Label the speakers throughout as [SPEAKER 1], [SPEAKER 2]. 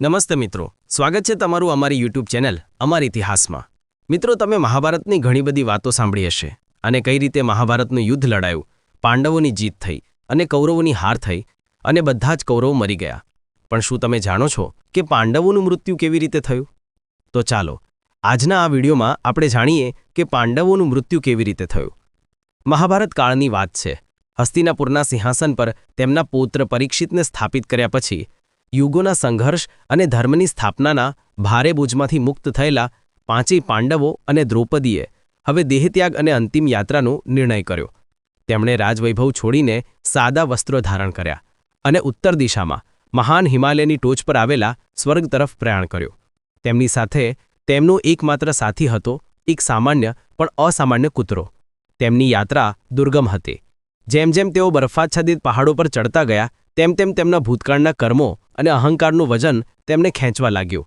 [SPEAKER 1] નમસ્તે મિત્રો, સ્વાગત છે તમારું અમારી યુટ્યુબ ચેનલ અમર ઇતિહાસમાં। મિત્રો, તમે મહાભારતની ઘણી બધી વાતો સાંભળી હશે અને કઈ રીતે મહાભારતનું યુદ્ધ લડાયું, પાંડવોની જીત થઈ અને કૌરવોની હાર થઈ અને બધા જ કૌરવો મરી ગયા। પણ શું તમે જાણો છો કે પાંડવોનું મૃત્યુ કેવી રીતે થયું? તો ચાલો આજના આ વિડીયોમાં આપણે જાણીએ કે પાંડવોનું મૃત્યુ કેવી રીતે થયું। મહાભારત કાળની વાત છે। હસ્તિનાપુરના સિંહાસન પર તેમના પુત્ર પરીક્ષિતને સ્થાપિત કર્યા પછી યુગોના સંઘર્ષ અને ધર્મની સ્થાપનાના ભારે બોજમાંથી મુક્ત થયેલા પાંચેય પાંડવો અને દ્રૌપદીએ હવે દેહત્યાગ અને અંતિમ યાત્રાનો નિર્ણય કર્યો। તેમણે રાજવૈભવ છોડીને સાદા વસ્ત્રો ધારણ કર્યા અને ઉત્તર દિશામાં મહાન હિમાલયની ટોચ પર આવેલા સ્વર્ગ તરફ પ્રયાણ કર્યો। તેમની સાથે તેમનો એકમાત્ર સાથી હતો એક સામાન્ય પણ અસામાન્ય કૂતરો। તેમની યાત્રા દુર્ગમ હતી। જેમ જેમ તેઓ બરફાચ્છાદિત પહાડો પર ચડતા ગયા તેમ તેમ તેમના ભૂતકાળના કર્મો અને અહંકારનું વજન તેમને ખેંચવા લાગ્યું।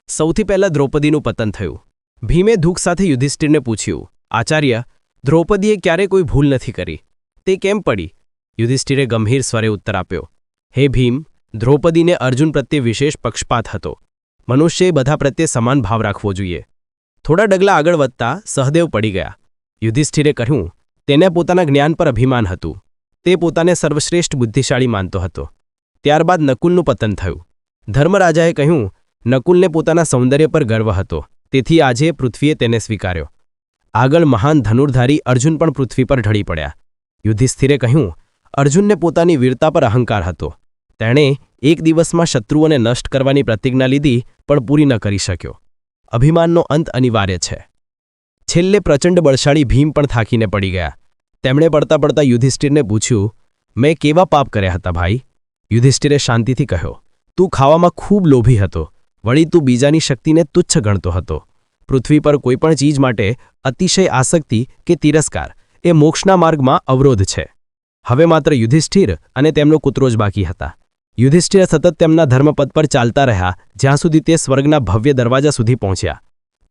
[SPEAKER 1] સૌથી પહેલાં દ્રૌપદીનું પતન થયું। ભીમે દુઃખ સાથે યુધિષ્ઠિરને પૂછ્યું, આચાર્ય, દ્રૌપદીએ ક્યારેય કોઈ ભૂલ નથી કરી, તે કેમ પડી? યુધિષ્ઠિરે ગંભીર સ્વરે ઉત્તર આપ્યો, હે ભીમ, દ્રૌપદીને અર્જુન પ્રત્યે વિશેષ પક્ષપાત હતો। મનુષ્યએ બધા પ્રત્યે સમાન ભાવ રાખવો જોઈએ। થોડા ડગલા આગળ વધતા સહદેવ પડી ગયા। યુધિષ્ઠિરે કહ્યું, તેને પોતાના જ્ઞાન પર અભિમાન હતું। તે પોતાને સર્વશ્રેષ્ઠ બુદ્ધિશાળી માનતો હતો। ત્યારબાદ નકુલનું પતન થયું। ધર્મરાજાએ કહ્યું, નકુલને પોતાના સૌંદર્ય પર ગર્વ હતો, તેથી આજે પૃથ્વીએ તેને સ્વીકાર્યો। આગળ મહાન ધનુર્ધારી અર્જુન પણ પૃથ્વી પર ઢળી પડ્યા। યુધિષ્ઠિરે કહ્યું, અર્જુનને પોતાની વીરતા પર અહંકાર હતો। તેણે એક દિવસમાં શત્રુઓને નષ્ટ કરવાની પ્રતિજ્ઞા લીધી પણ પૂરી ન કરી શક્યો। અભિમાનનો અંત અનિવાર્ય છે। છેલ્લે પ્રચંડ બળશાળી ભીમ પણ થાકીને પડી ગયા। તેમણે પડતા પડતા યુધિષ્ઠિરને પૂછ્યું, મેં કેવા પાપ કર્યા હતા ભાઈ? યુધિષ્ઠિરે શાંતિથી કહ્યો, તું ખાવામાં ખૂબ લોભી હતો, વળી તું બીજાની શક્તિને તુચ્છ ગણતો હતો। પૃથ્વી પર કોઈપણ ચીજ માટે અતિશય આસક્તિ કે તિરસ્કાર એ મોક્ષના માર્ગમાં અવરોધ છે। હવે માત્ર યુધિષ્ઠિર અને તેમનો કૂતરો જ બાકી હતા। યુધિષ્ઠિર સતત તેમના ધર્મપદ પર ચાલતા રહ્યા જ્યાં સુધી તે સ્વર્ગના ભવ્ય દરવાજા સુધી પહોંચ્યા।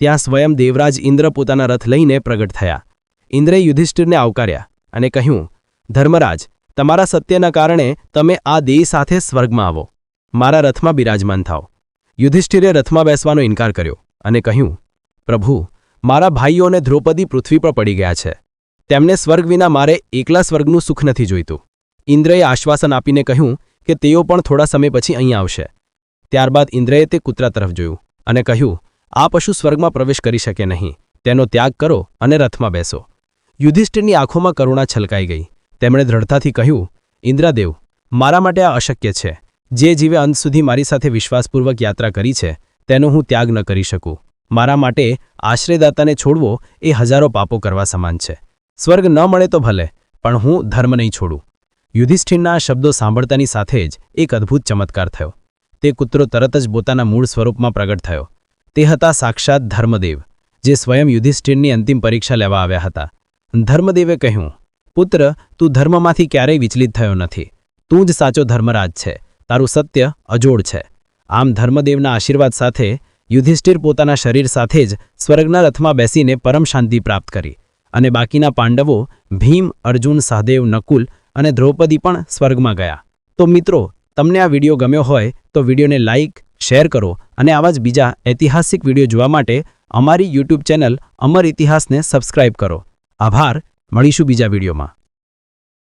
[SPEAKER 1] ત્યાં સ્વયં દેવરાજ ઇન્દ્ર પોતાના રથ લઈને પ્રગટ થયા। ઇન્દ્રે યુધિષ્ઠિરને આવકાર્યા અને કહ્યું, ધર્મરાજ, તમારા સત્યના કારણે તમે આ દેહ સાથે સ્વર્ગમાં આવો, મારા રથમાં બિરાજમાન થાઓ। યુધિષ્ઠિરે રથમાં બેસવાનો ઇનકાર કર્યો અને કહ્યું, પ્રભુ, મારા ભાઈઓ અને દ્રૌપદી પૃથ્વી પર પડી ગયા છે। તેમને સ્વર્ગ વિના મારે એકલા સ્વર્ગનું સુખ નથી જોઈતું। ઇન્દ્રએ આશ્વાસન આપીને કહ્યું કે તેઓ પણ થોડા સમય પછી અહીં આવશે। ત્યારબાદ ઇન્દ્રએ તે કૂતરા તરફ જોયું અને કહ્યું, આ પશુ સ્વર્ગમાં પ્રવેશ કરી શકે નહીં, તેનો ત્યાગ કરો અને રથમાં બેસો। યુધિષ્ઠિરની આંખોમાં કરુણા છલકાઈ ગઈ। તેમણે દ્રઢતાથી કહ્યું, ઇન્દ્રદેવ, મારા માટે આ અશક્ય છે। જે જીવે અંત સુધી મારી સાથે વિશ્વાસપૂર્વક યાત્રા કરી છે તેનો હું ત્યાગ ન કરી શકું। મારા માટે આશ્રયદાતાને છોડવો એ હજારો પાપો કરવા સમાન છે। સ્વર્ગ ન મળે તો ભલે, પણ હું ધર્મ નહીં છોડું। યુધિષ્ઠિરના આ શબ્દો સાંભળતાની સાથે જ એક અદ્ભુત ચમત્કાર થયો। તે કૂતરો તરત જ પોતાના મૂળ સ્વરૂપમાં પ્રગટ થયો। તે હતા સાક્ષાત ધર્મદેવ, જે સ્વયં યુધિષ્ઠિરની અંતિમ પરીક્ષા લેવા આવ્યા હતા। ધર્મદેવે કહ્યું, પુત્ર, તું ધર્મમાંથી ક્યારેય વિચલિત થયો નથી। તું જ સાચો ધર્મરાજ છે। તારું સત્ય અજોડ છે। આમ ધર્મદેવના આશીર્વાદ સાથે યુધિષ્ઠિર પોતાના શરીર સાથે જ સ્વર્ગના રથમાં બેસીને પરમ શાંતિ પ્રાપ્ત કરી અને બાકીના પાંડવો ભીમ, અર્જુન, સહદેવ, નકુલ અને દ્રૌપદી પણ સ્વર્ગમાં ગયા। તો મિત્રો, તમને આ વિડીયો ગમ્યો હોય તો વિડીયોને લાઇક, શેર કરો અને આવા જ બીજા ઐતિહાસિક વિડીયો જોવા માટે અમારી યુટ્યુબ ચેનલ અમર ઇતિહાસને સબસ્ક્રાઇબ કરો। આભાર। મળીશું બીજા વિડીયોમાં।